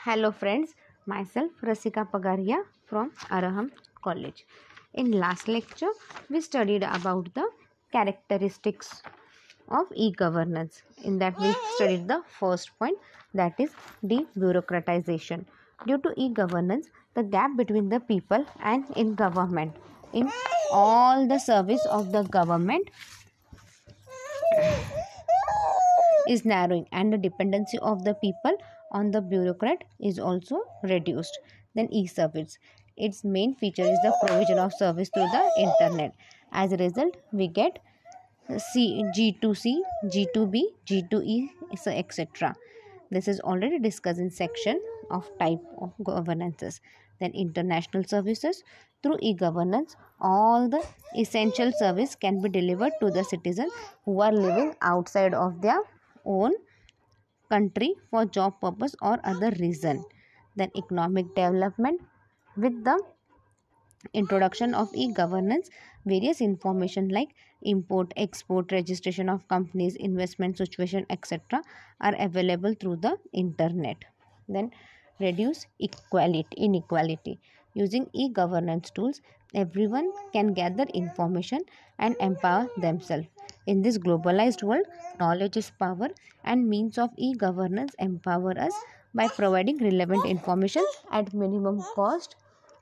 Hello friends, myself Rasika Pagaria from Araham College. In last lecture, we studied about the characteristics of e-governance. In that we studied the first point, that is debureaucratization. Due to e-governance, the gap between the people and in government, in all the service of the government is narrowing, and the dependency of the people on the bureaucrat is also reduced. Then e-service, its main feature is the provision of service through the internet. As a result, we get G2C, G2B, G2E, etc. This is already discussed in section of type of governances. Then international services, through e-governance, all the essential service can be delivered to the citizens who are living outside of their own country for job purpose or other reason. Then economic development, with the introduction of e-governance, various information like import, export, registration of companies, investment situation, etc. are available through the internet. Then reduce inequality. Using e-governance tools, everyone can gather information and empower themselves. In this globalized world, knowledge is power, and means of e-governance empower us by providing relevant information at minimum cost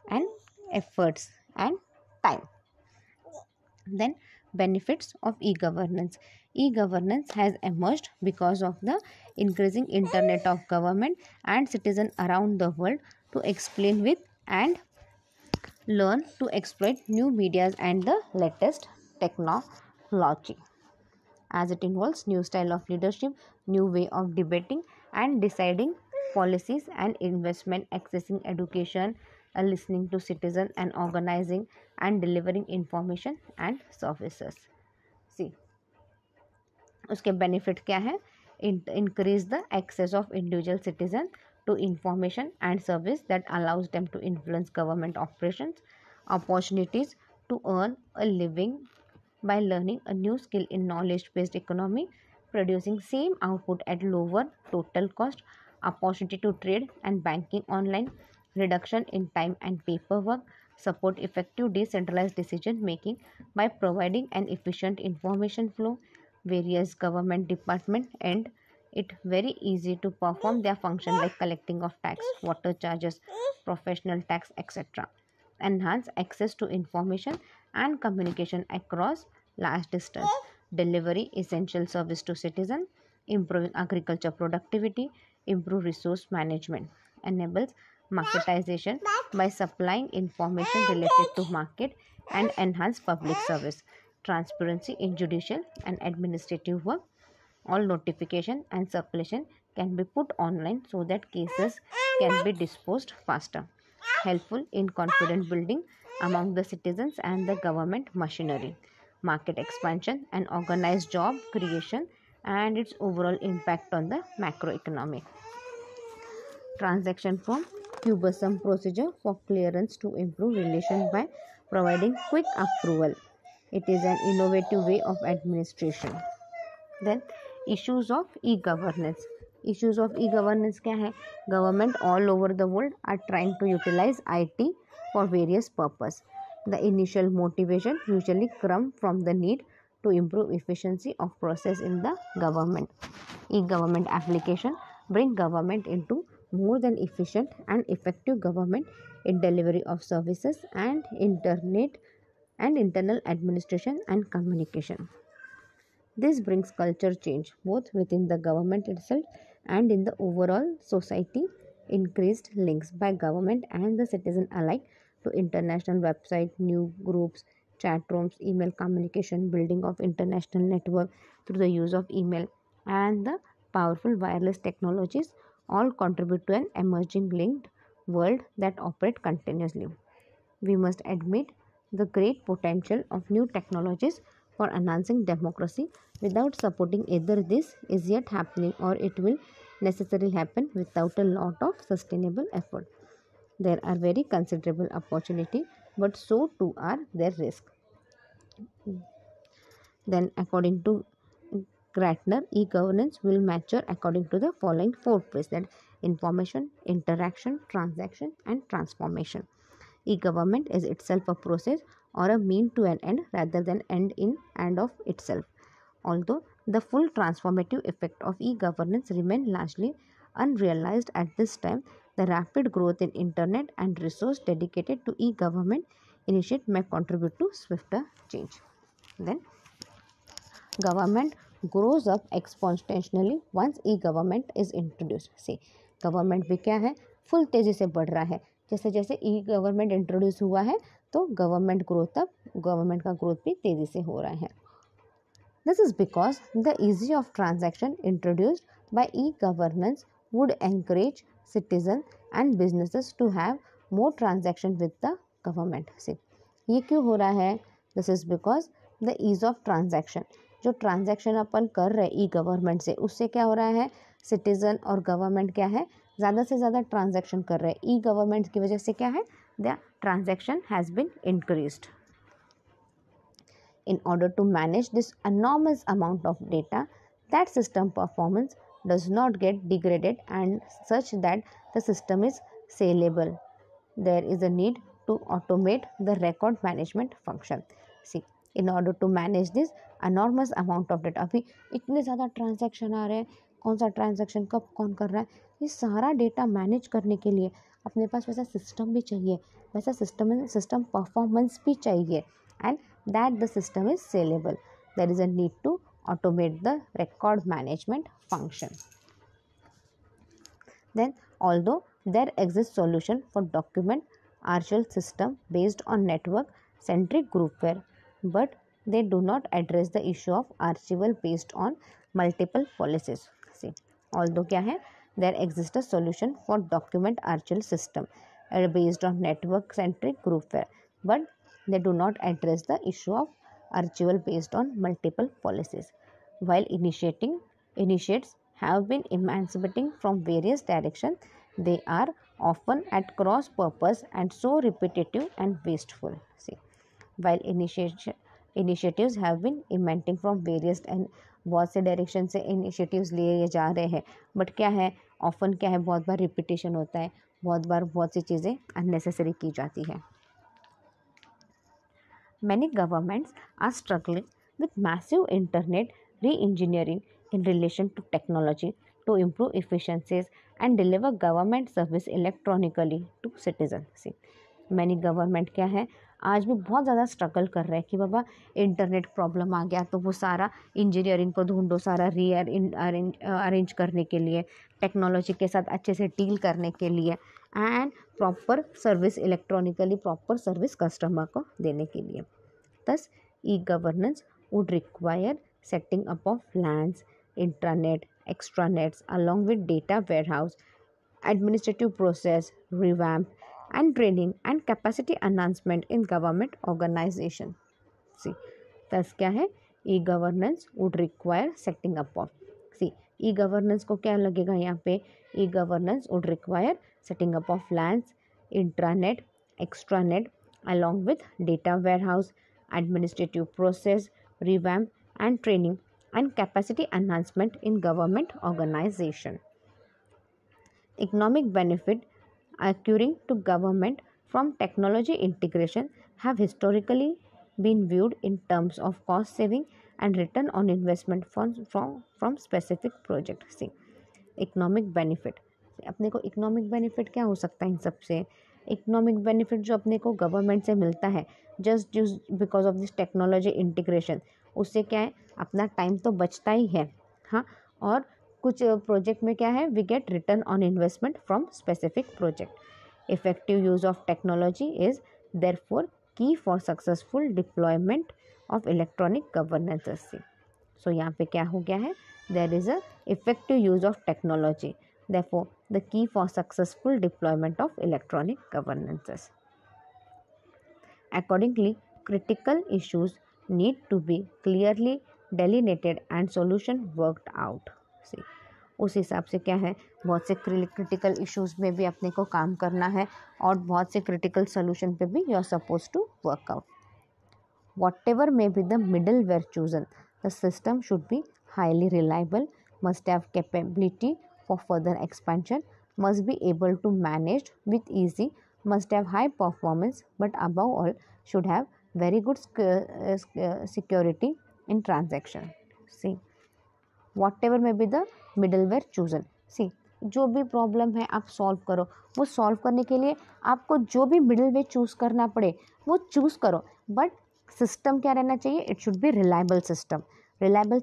and efforts and time. Then benefits of e-governance. E-governance has emerged because of the increasing internet of government and citizens around the world to explain with and learn to exploit new medias and the latest technology, as it involves new style of leadership, new way of debating and deciding policies and investment, accessing education, listening to citizens, and organizing and delivering information and services. See, उसके benefit क्या है? Increase the access of individual citizens to information and service that allows them to influence government operations, opportunities to earn a living by learning a new skill in knowledge-based economy, producing same output at lower total cost, opportunity to trade and banking online, reduction in time and paperwork, support effective decentralized decision making by providing an efficient information flow. Various government department and it very easy to perform their function like collecting of tax, water charges, professional tax, etc. Enhance access to information and communication across large distance, delivery essential service to citizen, improving agriculture productivity, improve resource management, enables marketization by supplying information related to market and enhance public service, transparency in judicial and administrative work. All notification and circulation can be put online so that cases can be disposed faster. Helpful in confidence building among the citizens and the government machinery. Market expansion and organized job creation and its overall impact on the macroeconomic. Transaction form, cumbersome procedure for clearance to improve relation by providing quick approval. It is an innovative way of administration. Then issues of e-governance. Issues of e-governance क्या है? Government all over the world are trying to utilize IT for various purpose. The initial motivation usually comes from the need to improve efficiency of process in the government. E-government application bring government into more than efficient and effective government in delivery of services and internet and internal administration and communication. This brings culture change both within the government itself and in the overall society. Increased links by government and the citizen alike to international websites, new groups, chat rooms, email communication, building of international network through the use of email and the powerful wireless technologies all contribute to an emerging linked world that operate continuously. We must admit the great potential of new technologies for enhancing democracy. Without supporting either, this is yet happening or it will necessarily happen without a lot of sustainable effort. There are very considerable opportunity, but so too are their risks. Then according to Gratner, e-governance will mature according to the following four phases: that information, interaction, transaction, and transformation. E-government is itself a process or a mean to an end rather than end in and of itself. Although the full transformative effect of e-governance remain largely unrealized at this time, the rapid growth in internet and resource dedicated to e-government initiative may contribute to swifter change. Then government grows up exponentially once e-government is introduced. See, government भी क्या है, full तेज़ी से बढ़ रहा है. जैसे जैसे ई गवर्नमेंट इंट्रोड्यूस हुआ है तो गवर्नमेंट का ग्रोथ भी तेज़ी से हो रहा है. This is because the ease of transaction introduced by e-governance would encourage citizens and businesses to have more transaction with the government. See, ये क्यों हो रहा है? This is because the ease of transaction. जो ट्रांजैक्शन अपन कर रहे हैं ई government से, उससे क्या हो रहा है, सिटीजन और गवर्नमेंट क्या है, ज़्यादा से ज़्यादा ट्रांजैक्शन कर रहे हैं. ई गवर्नमेंट की वजह से क्या है, the transaction has been increased. In order to manage this enormous amount of data, that system performance does not get degraded and such that the system is scalable. There is a need to automate the record management function. See, in order to manage this enormous amount of data, अभी इतने ज़्यादा transaction आ रहे हैं, कौन सा transaction कब कौन कर रहा है, ये सारा डेटा मैनेज करने के लिए अपने पास वैसा सिस्टम भी चाहिए, वैसा सिस्टम परफॉर्मेंस भी चाहिए, and that the system is scalable. There is a need to automate the record management function. Then, although there exists solution for document archival system based on network centric groupware, but they do not address the issue of archival based on multiple policies. See, although क्या है, there exists a solution for document archival system based on network centric groupware, but they do not address the issue of archival based on multiple policies. While initiates have been emancipating from various directions, they are often at cross purpose and so repetitive and wasteful. See, while initiatives have been emanating from various and बहुत से direction से initiatives लिए जा रहे हैं, but क्या है, often क्या है, बहुत बार रिपीटेशन होता है, बहुत बार बहुत सी चीज़ें अननेसेसरी की जाती है. Many governments are struggling with massive internet re-engineering in relation to technology to improve efficiencies and deliver government service electronically to citizens. See, many government क्या है, आज भी बहुत ज़्यादा स्ट्रगल कर रहे हैं कि बाबा इंटरनेट प्रॉब्लम आ गया तो वो सारा इंजीनियरिंग को ढूंढो, सारा अरेंज करने के लिए, टेक्नोलॉजी के साथ अच्छे से डील करने के लिए, and proper service electronically proper service customer को देने के लिए. Thus, e-governance would require setting up of LANs, intranet, extranets, along with data warehouse, administrative process, revamp, and training and capacity enhancement in government organization. See, thus क्या है, e-governance would require setting up of. See, e-governance को क्या लगेगा यहाँ पे, e-governance would require setting up of LANs, intranet, extranet, along with data warehouse, administrative process, revamp, and training and capacity enhancement in government organization. Economic benefit accruing to government from technology integration have historically been viewed in terms of cost saving and return on investment from specific project. See, economic benefit, अपने को economic benefit क्या हो सकता है इन सबसे, economic benefit जो अपने को गवर्नमेंट से मिलता है just because of this technology integration, उससे क्या है, अपना टाइम तो बचता ही है, हाँ, और कुछ प्रोजेक्ट में क्या है, we get return on investment from specific project. Effective use of technology is therefore key for successful deployment of electronic governance. So यहाँ पे क्या हो गया है, there is a effective use of technology, therefore the key for successful deployment of electronic governances. Accordingly, critical issues need to be clearly delineated and solution worked out. See, उस हिसाब से क्या है, बहुत से क्रिटिकल इश्यूज में भी अपने को काम करना है और बहुत से क्रिटिकल सोल्यूशन पे भी you are suppose to work out. Whatever may be the middleware chosen, the system should be highly reliable, must have capability for further expansion, must be able to manage with easy, must have high performance, but above all should have very good security in transaction. See, whatever may be the middleware chosen. See, जो भी problem है आप solve करो, वो solve करने के लिए आपको जो भी मिडलवेयर चूज़ करना पड़े वो चूज़ करो, बट सिस्टम क्या रहना चाहिए, it should be reliable system. Reliable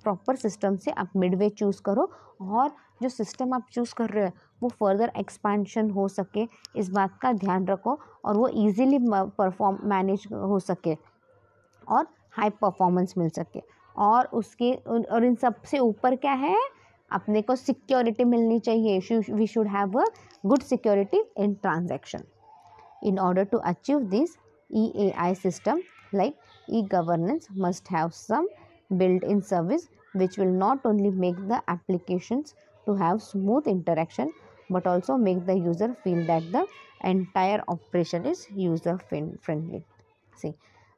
proper system से आप मिडवे चूज़ करो, और जो सिस्टम आप चूज़ कर रहे हो वो फर्दर एक्सपेंशन हो सके, इस बात का ध्यान रखो, और वो ईजिली परफॉर्म मैनेज हो सके और हाई परफॉर्मेंस मिल सके. और उसके और इन सब से ऊपर क्या है, अपने को सिक्योरिटी मिलनी चाहिए. We should have a good security in transaction. In order to achieve this, EAI system like e-governance must have some built-in service which will not only make the applications to have smooth interaction but also make the user feel that the entire operation is user friendly. See,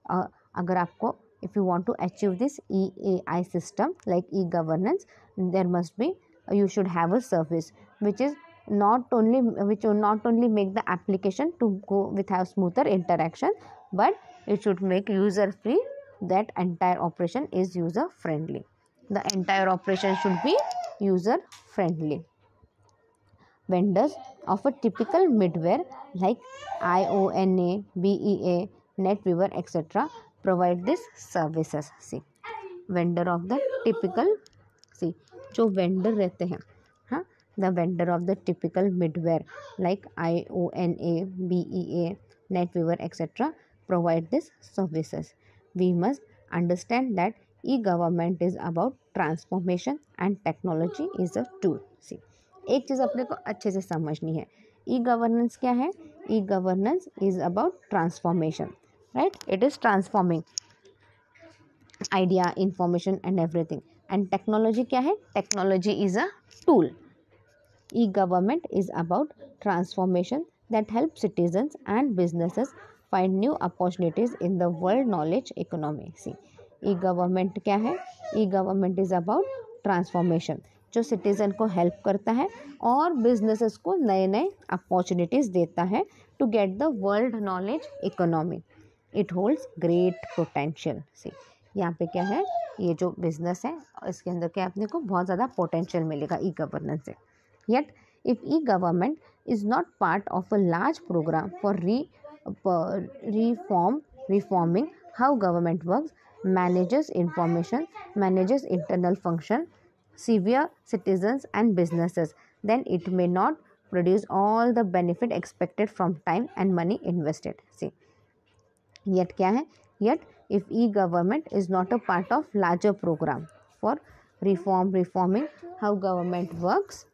अगर आपको if you want to achieve this EAI system like e-governance, there must be, you should have a service which will not only make the application to go with have smoother interaction, but it should make user free, that entire operation is user friendly. The entire operation should be user friendly. Vendors of a typical middleware like IONA, BEA, NetWeaver, etc. provide these services. See, vendor of the typical, see, जो vendor रहते हैं, हाँ, the vendor of the typical middleware like IONA, BEA, NetWeaver, etc. provide these services. We must understand that e-government is about transformation and technology is a tool. See, एक चीज़ अपने को अच्छे से समझनी है, ई गवर्नेंस क्या है. E governance is about transformation, right. It is transforming idea, information and everything. And technology क्या है, technology is a tool. E-government is about transformation that helps citizens and businesses find new opportunities in the world knowledge economy. See, e-government क्या है, e-government is about transformation, जो citizen को help करता है और businesses को नए नए अपॉर्चुनिटीज़ देता है to get the world knowledge economy. It holds great potential. See, यहाँ पे क्या है, ये जो बिजनेस है इसके अंदर क्या अपने को बहुत ज़्यादा पोटेंशियल मिलेगा ई गवर्नेंस से. Yet, if e-government is not part of a large program for reforming how government works, manages information, manages internal function, severe citizens and businesses, then it may not produce all the benefit expected from time and money invested. See, yet क्या है, yet if e-government is not a part of larger program for reforming how government works,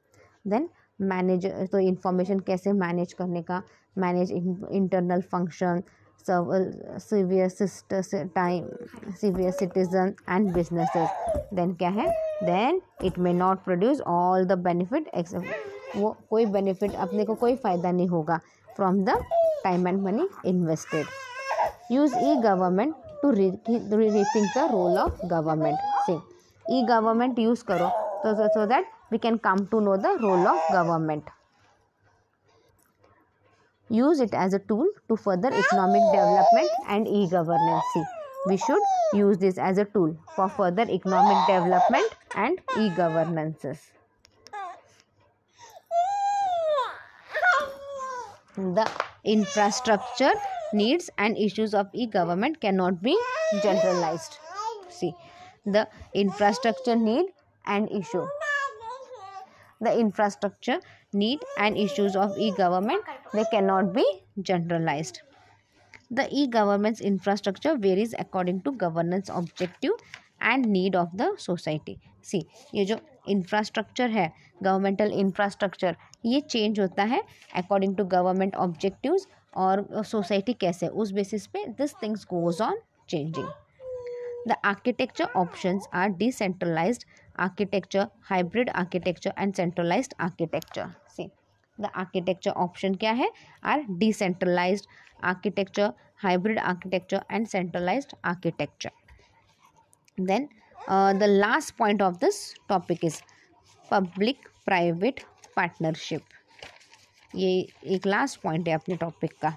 then manage, तो information कैसे manage करने का, manage internal function, severe citizen and businesses, then क्या है, then it may not produce all the benefit, वो कोई benefit अपने को कोई फ़ायदा नहीं होगा from the time and money invested. Use e government to rethink the role of government. See, e government use करो so that we can come to know the role of government. Use it as a tool to further economic development and e-governance. See, we should use this as a tool for further economic development and e-governances. The infrastructure needs and issues of e-government cannot be generalized. See, the infrastructure need and issue. The infrastructure need and issues of e-government, they cannot be generalized. The e-government's infrastructure varies according to governance objective and need of the society. See, ये जो infrastructure है, governmental infrastructure, ये change होता है according to government objectives और society कैसे, उस basis पे this things goes on changing. The architecture options are decentralized architecture, hybrid architecture and centralized architecture. See, the architecture option क्या है, are decentralized architecture, hybrid architecture and centralized architecture. Then the last point of this topic is public private partnership. ये एक last point है अपने topic का,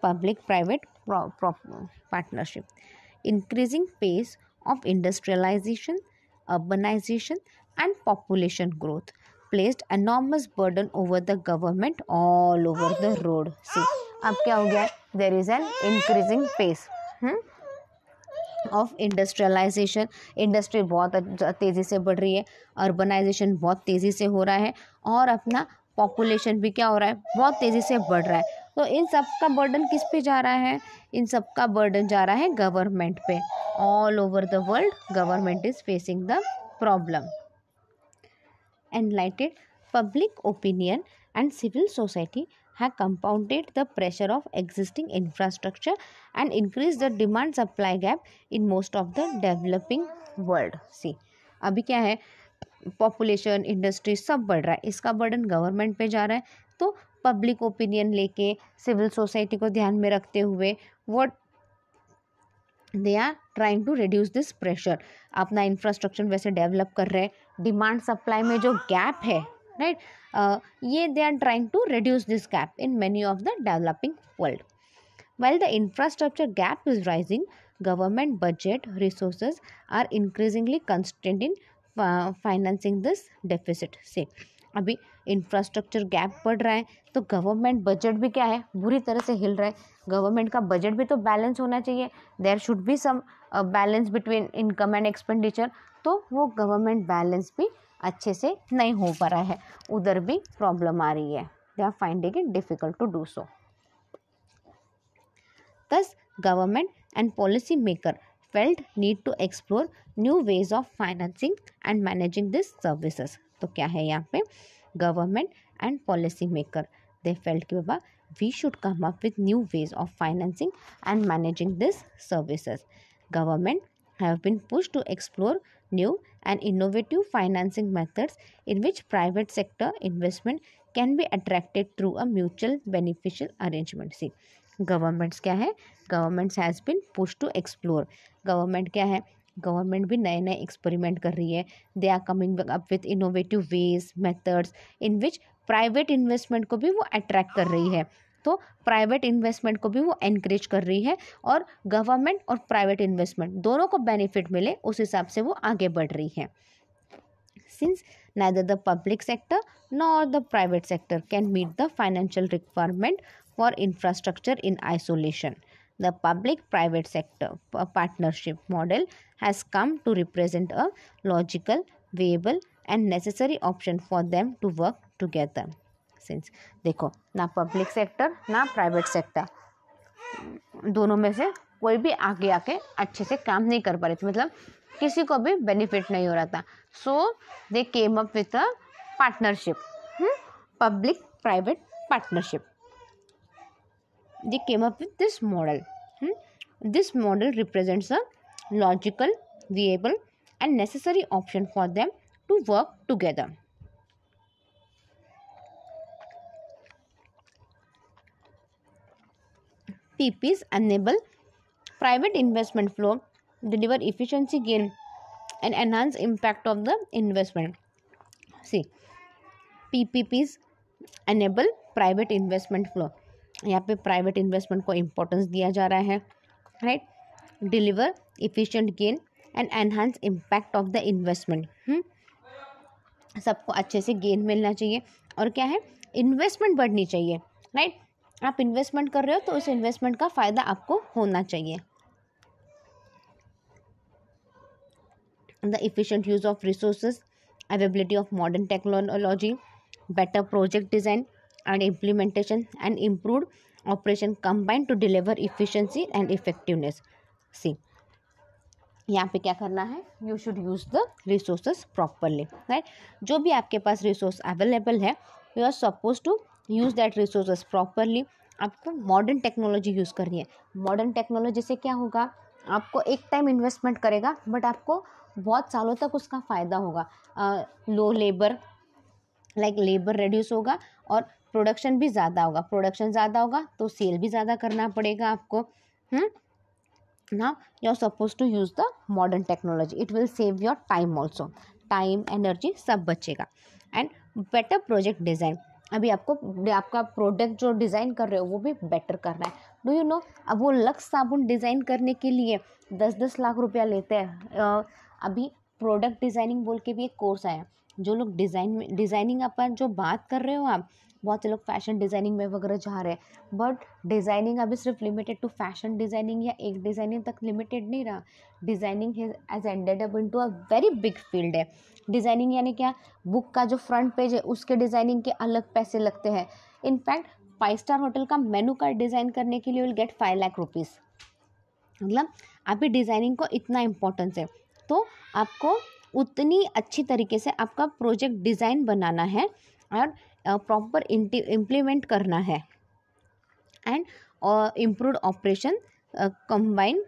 public private partnership. Increasing pace of industrialization, urbanization and population growth placed enormous burden over the government all over the road. See, अब क्या हो गया, there is an increasing pace of industrialization, industry बहुत तेज़ी से बढ़ रही है, अर्बनाइजेशन बहुत तेज़ी से हो रहा है, और अपना पॉपुलेशन भी क्या हो रहा है, बहुत तेज़ी से बढ़ रहा है। तो इन सब का बर्डन किस पे जा रहा है, इन सब का बर्डन जा रहा है गवर्नमेंट पे। All over the world government is facing the problem. Enlightened public opinion and civil society have compounded the pressure of existing infrastructure and increased the demand supply gap in most of the developing world. See, अभी क्या है, population, industry सब बढ़ रहा है, इसका burden government पे जा रहा है। तो पब्लिक ओपिनियन लेके, सिविल सोसाइटी को ध्यान में रखते हुए, what they are trying to reduce this pressure. अपना इंफ्रास्ट्रक्चर वैसे डेवलप कर रहे हैं, डिमांड सप्लाई में जो गैप है, राइट, ये they are trying to reduce this gap in many of the developing world. While the infrastructure gap is rising, government budget resources are increasingly constrained in financing this deficit. से अभी infrastructure gap बढ़ रहा है, तो government budget भी क्या है, बुरी तरह से हिल रहा है। गवर्नमेंट का बजट भी तो बैलेंस होना चाहिए, there should be some balance between income and expenditure. तो वो गवर्नमेंट बैलेंस भी अच्छे से नहीं हो पा रहा है, उधर भी प्रॉब्लम आ रही है, they are finding it difficult to do so. Thus, government and policymaker felt need to explore new ways of financing and managing these services. तो क्या है यहाँ पे, government and policymaker they felt कि बाबा we should come up with new ways of financing and managing these services. Government have been pushed to explore new and innovative financing methods in which private sector investment can be attracted through a mutual beneficial arrangement. See, governments क्या है, governments has been push to explore. Government क्या है, government भी नए नए experiment कर रही है, they are coming up with innovative ways methods in which private investment को भी वो अट्रैक्ट कर रही है। तो प्राइवेट इन्वेस्टमेंट को भी वो एनकरेज कर रही है, और गवर्नमेंट और प्राइवेट इन्वेस्टमेंट दोनों को बेनिफिट मिले उस हिसाब से वो आगे बढ़ रही है। Since neither the public sector nor the private sector can meet the financial requirement for infrastructure in isolation, the public-private sector partnership model has come to represent a logical, viable and necessary option for them to work together. Since देखो, ना public sector ना private sector, दोनों में से कोई भी आगे आके अच्छे से काम नहीं कर पा रहे थे, मतलब किसी को भी बेनिफिट नहीं हो रहा था। So they came up with a partnership, public private partnership. They came up with this model. This model represents a logical, viable and necessary option for them to work together. PPs enable private investment flow, deliver efficiency gain and enhance impact of the investment. See, PPPs enable private investment flow. यहाँ पे private investment को importance दिया जा रहा है, right, deliver efficient gain and enhance impact of the investment. सबको अच्छे से गेन मिलना चाहिए, और क्या है, इन्वेस्टमेंट बढ़नी चाहिए, राइट। आप इन्वेस्टमेंट कर रहे हो तो उस इन्वेस्टमेंट का फ़ायदा आपको होना चाहिए। The efficient use of resources, availability of modern technology, better project design and implementation and improved operation combined to deliver efficiency and effectiveness. See, यहाँ पे क्या करना है, you should use the resources properly, right. जो भी आपके पास resource available है, you are suppose to use that resources properly. आपको मॉडर्न टेक्नोलॉजी यूज़ करनी है। मॉडर्न टेक्नोलॉजी से क्या होगा, आपको एक टाइम इन्वेस्टमेंट करेगा बट आपको बहुत सालों तक उसका फ़ायदा होगा। लो लेबर, लाइक लेबर रिड्यूस होगा और प्रोडक्शन भी ज़्यादा होगा। प्रोडक्शन ज़्यादा होगा तो सेल भी ज़्यादा करना पड़ेगा आपको। Now you are supposed to use the modern technology. It will save your time also. Time, energy सब बचेगा। And बेटर प्रोजेक्ट डिज़ाइन, अभी आपको आपका प्रोडक्ट जो डिज़ाइन कर रहे हो वो भी बेटर करना है। डू यू नो, अब वो लक्स साबुन डिज़ाइन करने के लिए 10-10 लाख रुपया लेते हैं। अभी प्रोडक्ट डिज़ाइनिंग बोल के भी एक कोर्स आया, जो लोग डिज़ाइनिंग अपन जो बात कर रहे हो आप, बहुत से लोग फैशन डिज़ाइनिंग में वगैरह जा रहे हैं, बट डिज़ाइनिंग अभी सिर्फ लिमिटेड टू फैशन डिज़ाइनिंग या एक डिज़ाइनिंग तक लिमिटेड नहीं रहा। Designing has ended up into a very big field है। डिज़ाइनिंग यानी क्या, बुक का जो फ्रंट पेज है उसके डिज़ाइनिंग के अलग पैसे लगते हैं। इनफैक्ट 5 स्टार होटल का मेनू कार्ड डिज़ाइन करने के लिए विल गेट 5 लाख रुपीज़। मतलब अभी डिज़ाइनिंग को इतना इम्पोर्टेंस है, तो आपको उतनी अच्छी तरीके से आपका प्रोजेक्ट डिज़ाइन बनाना है और प्रॉपर इम्प्लीमेंट करना है and improved operation combine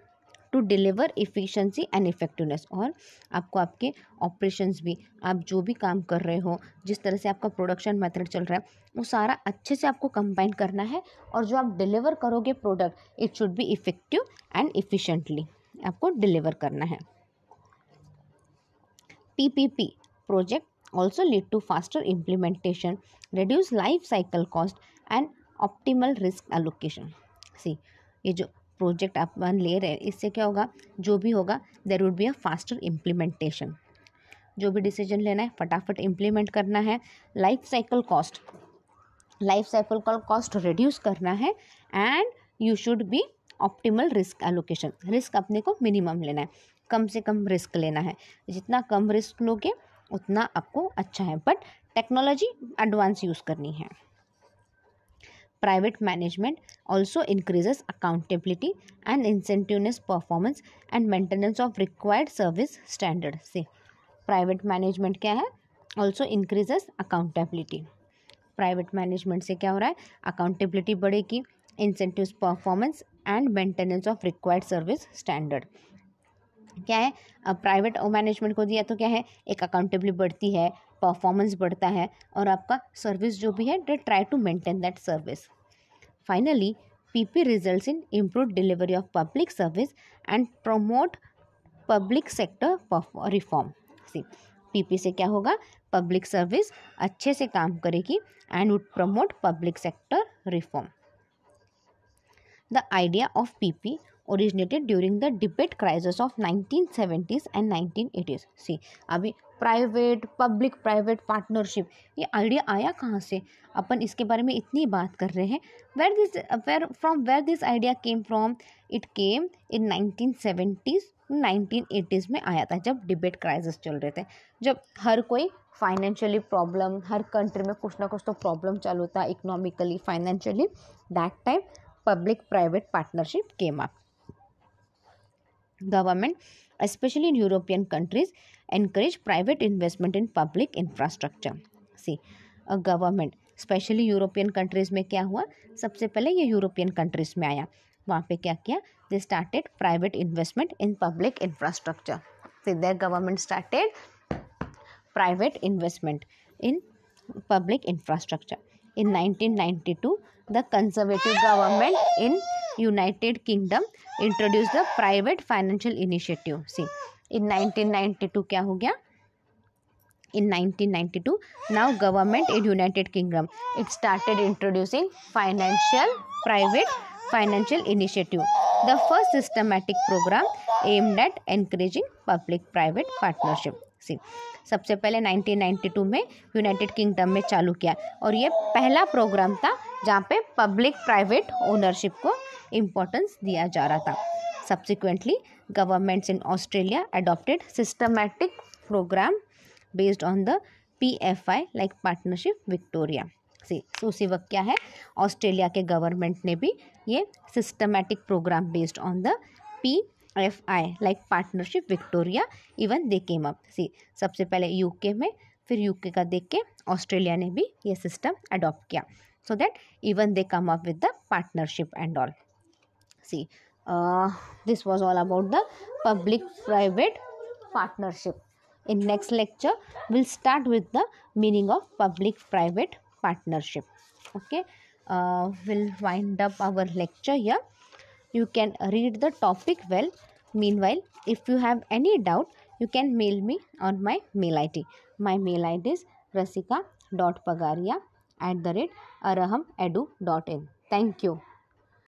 to deliver efficiency and effectiveness. और आपको आपके ऑपरेशंस भी, आप जो भी काम कर रहे हो, जिस तरह से आपका प्रोडक्शन मेथड चल रहा है, वो सारा अच्छे से आपको कंबाइन करना है, और जो आप डिलीवर करोगे product, it should be effective and efficiently आपको डिलीवर करना है। PPP project also lead to faster implementation, reduce life cycle cost and optimal risk allocation. See, ये जो प्रोजेक्ट अपन ले रहे हैं, इससे क्या होगा, जो भी होगा there would be a faster implementation. जो भी डिसीजन लेना है फटाफट इम्प्लीमेंट करना है। लाइफ साइकिल कॉस्ट रिड्यूस करना है and you should be optimal risk allocation. Risk अपने को मिनिमम लेना है, कम से कम रिस्क लेना है। जितना कम रिस्क लोगे उतना आपको अच्छा है, बट टेक्नोलॉजी एडवांस यूज़ करनी है। Private management also increases accountability and incentiveness performance and maintenance of required service standard. से प्राइवेट मैनेजमेंट क्या है, also increases accountability. Private management से क्या हो रहा है, अकाउंटेबिलिटी बढ़ेगी, incentives performance and maintenance of required service standard. क्या है, प्राइवेट मैनेजमेंट को दिया तो क्या है, एक अकाउंटेबिलिटी बढ़ती है, परफॉर्मेंस बढ़ता है, और आपका सर्विस जो भी है they try to maintain that service. Finally PP results in improve delivery of public service and promote public sector reform. See, PP से क्या होगा, पब्लिक सर्विस अच्छे से काम करेगी and would promote public sector reform. The idea of PP originated during the debate crisis of 1970s and 1980s। सी, अभी private public private partnership, ये idea आया कहाँ से, अपन इसके बारे में इतनी बात कर रहे हैं। Where this idea came from, it came in 1970s 1980s में आया था, जब डिबेट क्राइसिस चल रहे थे, जब हर कोई फाइनेंशियली प्रॉब्लम, हर कंट्री में कुछ ना कुछ तो प्रॉब्लम चालू था economically, financially. That time public private partnership came up. Government, especially in European countries, encourage private investment in public infrastructure। See, a government, specially European countries में क्या हुआ, सबसे पहले ये यूरोपियन कंट्रीज़ में आया, वहाँ पे क्या किया, they started private investment in public infrastructure. फिर there government started private investment in public infrastructure. In 1992, the Conservative government in United Kingdom introduced the private financial initiative। See, in 1992 क्या हो गया, in 1992 now government in United Kingdom it started introducing private financial initiative, the first systematic program aimed at encouraging public private partnership। See, सबसे पहले 1992 में United kingdom में चालू किया, और ये पहला प्रोग्राम था जहाँ पे पब्लिक प्राइवेट ओनरशिप को इम्पोर्टेंस दिया जा रहा था। Subsequently governments in Australia adopted systematic program based on the PFI like partnership Victoria. See, उसी वक्त क्या है, ऑस्ट्रेलिया के गवर्नमेंट ने भी ये systematic program based on the PFI like partnership Victoria, even they came up. See, सबसे पहले यूके में, फिर यूके का देख के ऑस्ट्रेलिया ने भी ये सिस्टम अडॉप्ट किया, so that even they come up with the partnership and all. See, this was all about the public private partnership. In next lecture we'll start with the meaning of public private partnership। Okay, we'll wind up our lecture here. You can read the topic well. Meanwhile, if you have any doubt, you can mail me on my mail ID. My mail ID is rasika pagaria@arahamedu.in. Thank you.